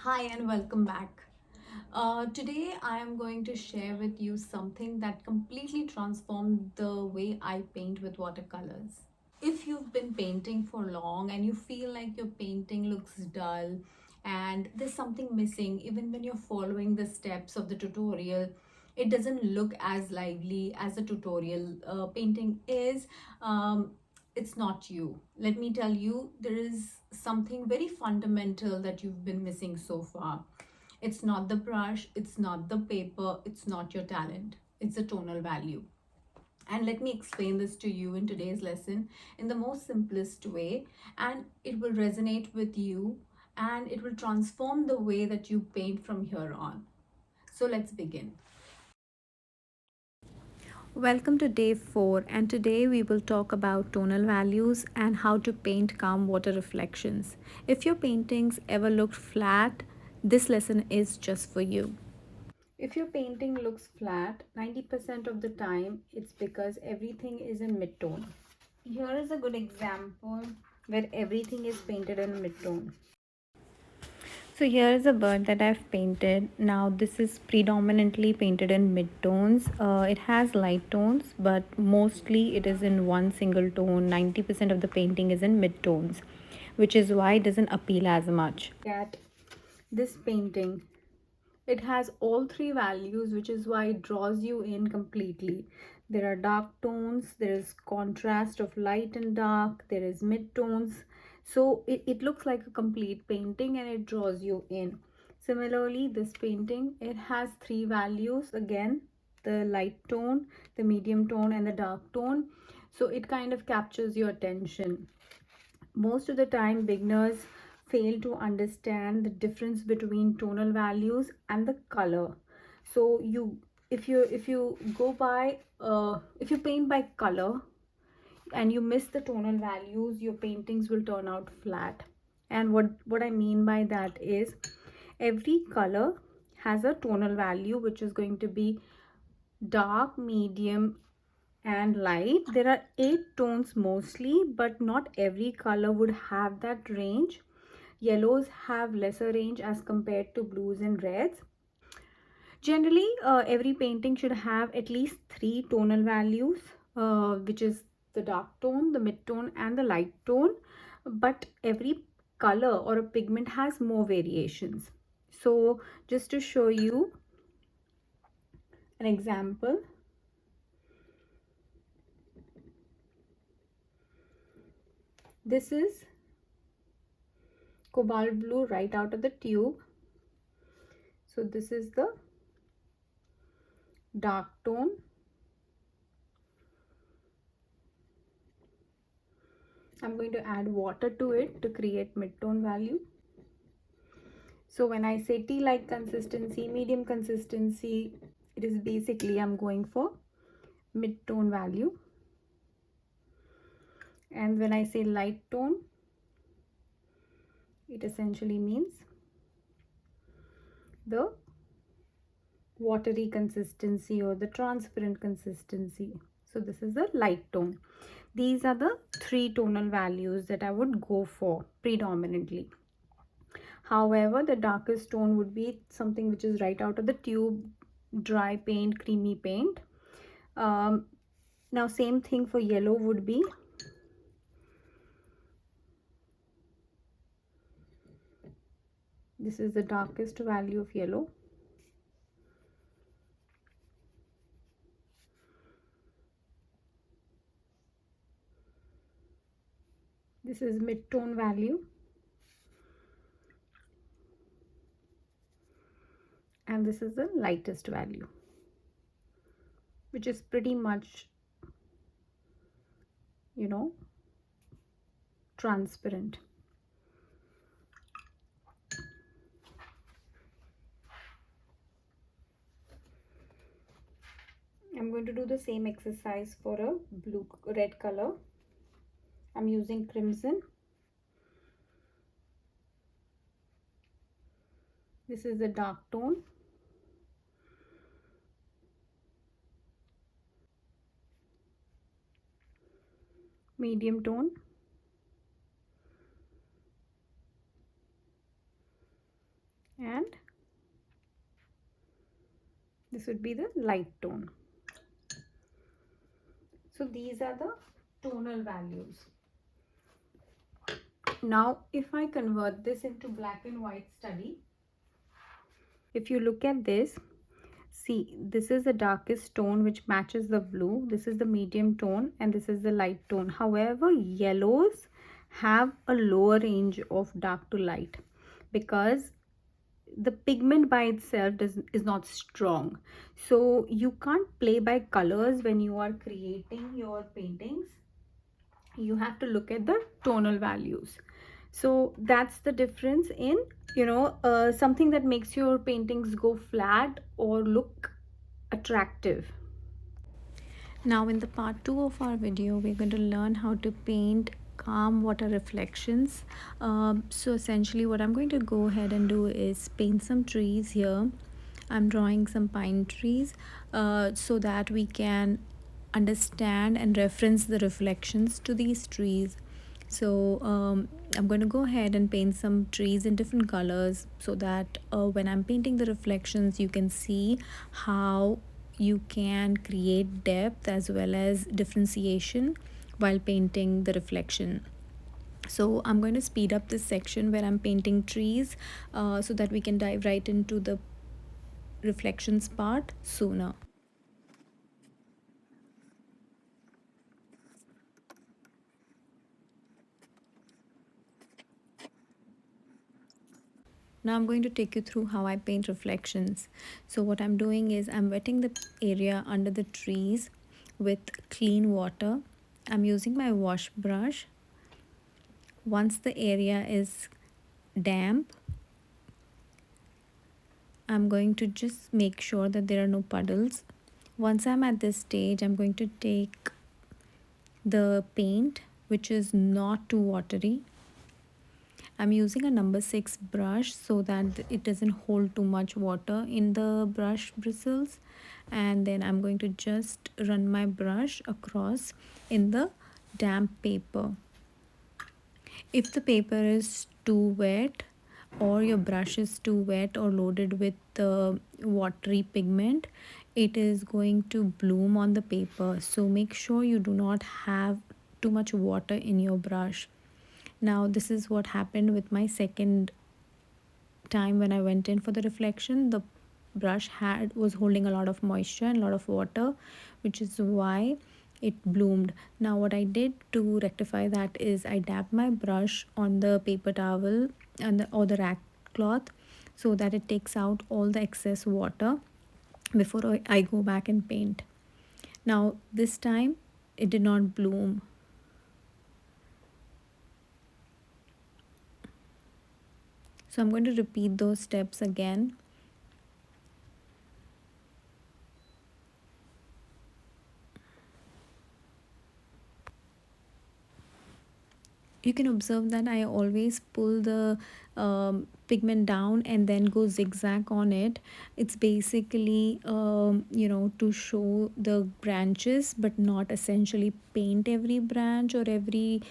Hi and welcome back. Today I am going to share with you something that completely transformed the way I paint with watercolors. If you've been painting for long and you feel like your painting looks dull and there's something missing, even when you're following the steps of the tutorial, it doesn't look as lively as a tutorial painting is. Um, it's not you. Let me tell you, there is something very fundamental that you've been missing so far. It's not the brush, it's not the paper, it's not your talent, it's a tonal value. And let me explain this to you in today's lesson in the most simplest way, and it will resonate with you and it will transform the way that you paint from here on. So let's begin. Welcome to day 4, and today we will talk about tonal values and how to paint calm water reflections. If your paintings ever looked flat, this lesson is just for you. If your painting looks flat, 90% of the time it's because everything is in mid-tone. Here is a good example where everything is painted in mid-tone. So here is a bird that I've painted. Now this is predominantly painted in mid-tones. It has light tones, but mostly it is in one single tone. 90% of the painting is in mid-tones, which is why it doesn't appeal as much. At this painting, it has all three values, which is why it draws you in completely. There are dark tones, there is contrast of light and dark, there is mid tones. So it looks like a complete painting and it draws you in. Similarly, this painting, it has three values again, the light tone, the medium tone, and the dark tone. So it kind of captures your attention. Most of the time beginners fail to understand the difference between tonal values and the color. So if you go by if you paint by color and you miss the tonal values, your paintings will turn out flat. And what I mean by that is every color has a tonal value, which is going to be dark, medium, and light. There are 8 tones mostly, but not every color would have that range. Yellows have lesser range as compared to blues and reds. Generally, every painting should have at least 3 tonal values, which is the dark tone, the mid tone, and the light tone. But every color or a pigment has more variations. So just to show you an example, this is cobalt blue right out of the tube. So this is the dark tone. I'm going to add water to it to create mid-tone value. So when I say tea-like consistency, medium consistency, it is basically I'm going for mid-tone value. And when I say light tone, it essentially means the watery consistency or the transparent consistency. So this is the light tone. These are the 3 tonal values that I would go for predominantly. However, the darkest tone would be something which is right out of the tube, dry paint, creamy paint. Now same thing for yellow would be this is the darkest value of yellow. This is mid-tone value. And this is the lightest value, which is pretty much, transparent. I'm going to do the same exercise for a red color. I'm using crimson. This is the dark tone. Medium tone. and this would be the light tone. So these are the tonal values. Now if I convert this into black and white study, if you look at this, see, this is the darkest tone which matches the blue, this is the medium tone, and this is the light tone. However, yellows have a lower range of dark to light because the pigment by itself is not strong. So you can't play by colors when you are creating your paintings. You have to look at the tonal values. So that's the difference in, something that makes your paintings go flat or look attractive. Now in the part 2 of our video, we're going to learn how to paint calm water reflections. So essentially what I'm going to go ahead and do is paint some trees here. I'm drawing some pine trees so that we can understand and reference the reflections to these trees. So I'm going to go ahead and paint some trees in different colors so that when I'm painting the reflections, you can see how you can create depth as well as differentiation while painting the reflection. So I'm going to speed up this section where I'm painting trees so that we can dive right into the reflections part sooner. Now I'm going to take you through how I paint reflections. So what I'm doing is I'm wetting the area under the trees with clean water. I'm using my wash brush. Once the area is damp, I'm going to just make sure that there are no puddles. Once I'm at this stage, I'm going to take the paint, which is not too watery. I'm using a number 6 brush so that it doesn't hold too much water in the brush bristles, and then I'm going to just run my brush across in the damp paper. If the paper is too wet or your brush is too wet or loaded with watery pigment, it is going to bloom on the paper. So make sure you do not have too much water in your brush. Now this is what happened with my second time when I went in for the reflection. The brush was holding a lot of moisture and a lot of water, which is why it bloomed. Now what I did to rectify that is I dabbed my brush on the paper towel or the rag cloth so that it takes out all the excess water before I go back and paint. Now this time it did not bloom. So I'm going to repeat those steps again. You can observe that I always pull the pigment down and then go zigzag on it. It's basically to show the branches but not essentially paint every branch or every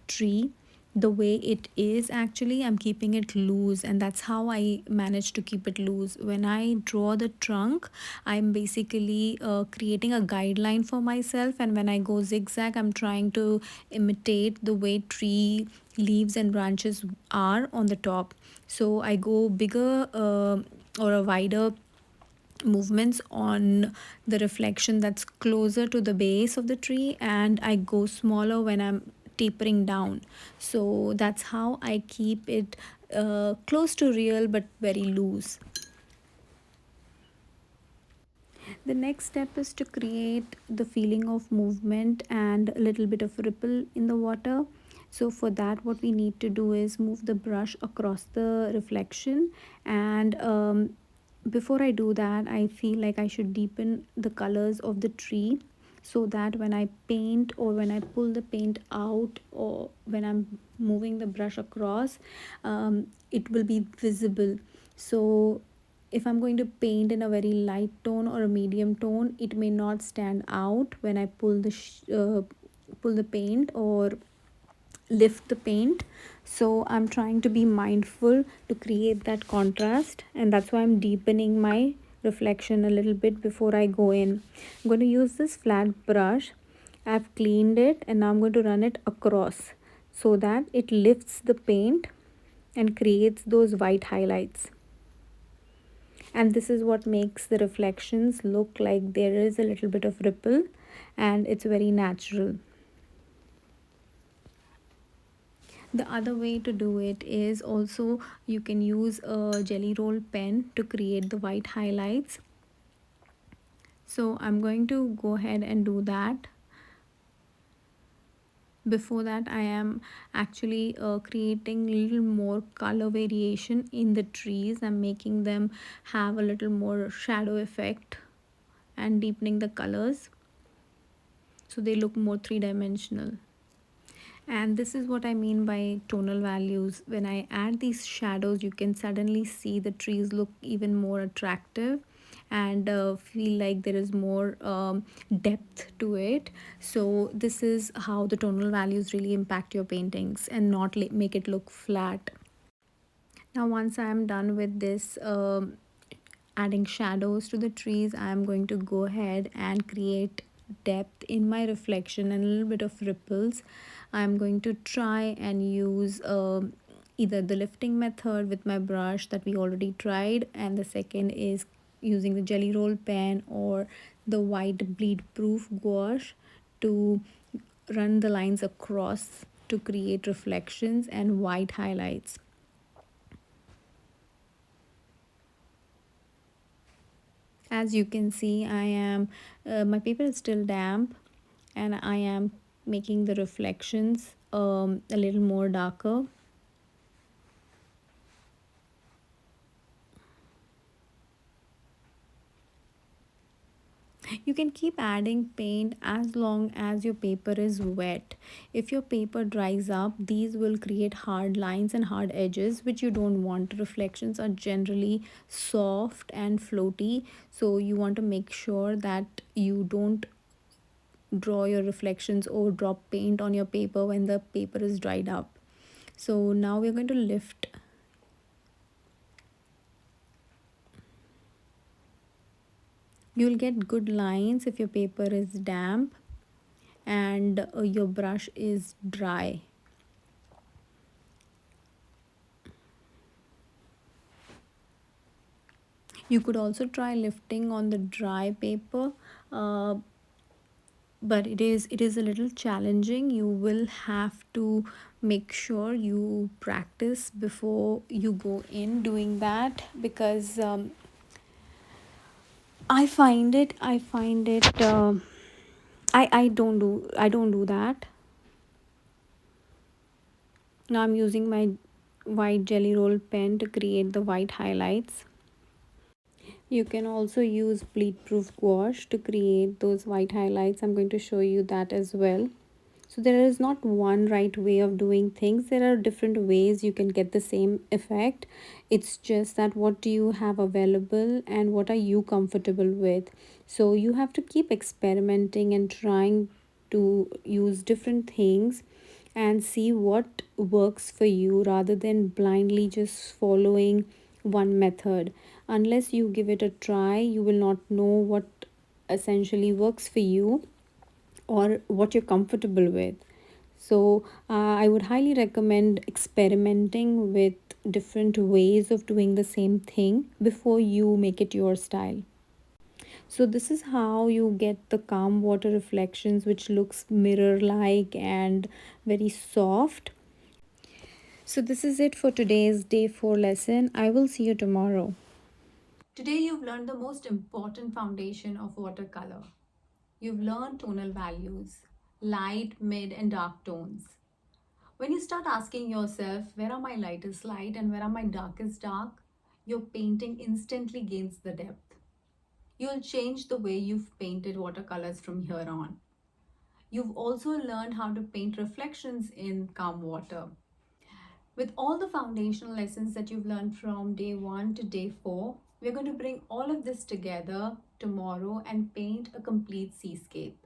tree the way it is. Actually, I'm keeping it loose, and that's how I manage to keep it loose. When I draw the trunk, I'm basically creating a guideline for myself, and when I go zigzag, I'm trying to imitate the way tree leaves and branches are on the top. So I go bigger or a wider movements on the reflection that's closer to the base of the tree, and I go smaller when I'm tapering down. So that's how I keep it close to real but very loose. The next step is to create the feeling of movement and a little bit of ripple in the water. So for that, what we need to do is move the brush across the reflection, and before I do that, I feel like I should deepen the colors of the tree so that when I paint or when I pull the paint out or when I'm moving the brush across, it will be visible. So if I'm going to paint in a very light tone or a medium tone, it may not stand out when I pull the paint, or lift the paint. So I'm trying to be mindful to create that contrast, and that's why I'm deepening my reflection a little bit before I go in. I'm going to use this flat brush. I've cleaned it, and now I'm going to run it across so that it lifts the paint and creates those white highlights. And this is what makes the reflections look like there is a little bit of ripple, and it's very natural. The other way to do it is also you can use a jelly roll pen to create the white highlights. So I'm going to go ahead and do that. Before that, I am actually creating a little more color variation in the trees. I'm making them have a little more shadow effect and deepening the colors so they look more three-dimensional. And this is what I mean by tonal values. When I add these shadows, you can suddenly see the trees look even more attractive and feel like there is more depth to it. So this is how the tonal values really impact your paintings and not make it look flat. Now once I am done with this adding shadows to the trees, I am going to go ahead and create depth in my reflection and a little bit of ripples. I'm going to try and use either the lifting method with my brush that we already tried, and the second is using the jelly roll pen or the white bleed proof gouache to run the lines across to create reflections and white highlights. As you can see, I am my paper is still damp, and I am making the reflections a little more darker. You can keep adding paint as long as your paper is wet. If your paper dries up, these will create hard lines and hard edges, which you don't want. Reflections are generally soft and floaty, so you want to make sure that you don't draw your reflections or drop paint on your paper when the paper is dried up. So now we're going to lift. You'll get good lines if your paper is damp and your brush is dry. You could also try lifting on the dry paper, uh, but it is a little challenging. You will have to make sure you practice before you go in doing that, because I find it I don't do that. Now I'm using my white jelly roll pen to create the white highlights. You can also use bleed proof gouache to create those white highlights. I'm going to show you that as well. So there is not one right way of doing things. There are different ways you can get the same effect. It's just that what do you have available and what are you comfortable with. So you have to keep experimenting and trying to use different things and see what works for you rather than blindly just following one method. Unless you give it a try, you will not know what essentially works for you or what you're comfortable with. So, I would highly recommend experimenting with different ways of doing the same thing before you make it your style. So, this is how you get the calm water reflections, which looks mirror like and very soft. So, this is it for today's day 4 lesson. I will see you tomorrow. Today, you've learned the most important foundation of watercolor. You've learned tonal values, light, mid, and dark tones. When you start asking yourself, where are my lightest light and where are my darkest dark, your painting instantly gains the depth. You'll change the way you've painted watercolors from here on. You've also learned how to paint reflections in calm water. With all the foundational lessons that you've learned from day 1 to day 4, we're going to bring all of this together tomorrow and paint a complete seascape.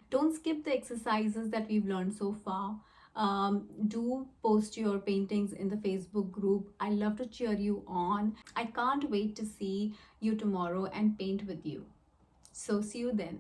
Don't skip the exercises that we've learned so far. Do post your paintings in the Facebook group. I love to cheer you on. I can't wait to see you tomorrow and paint with you. So see you then.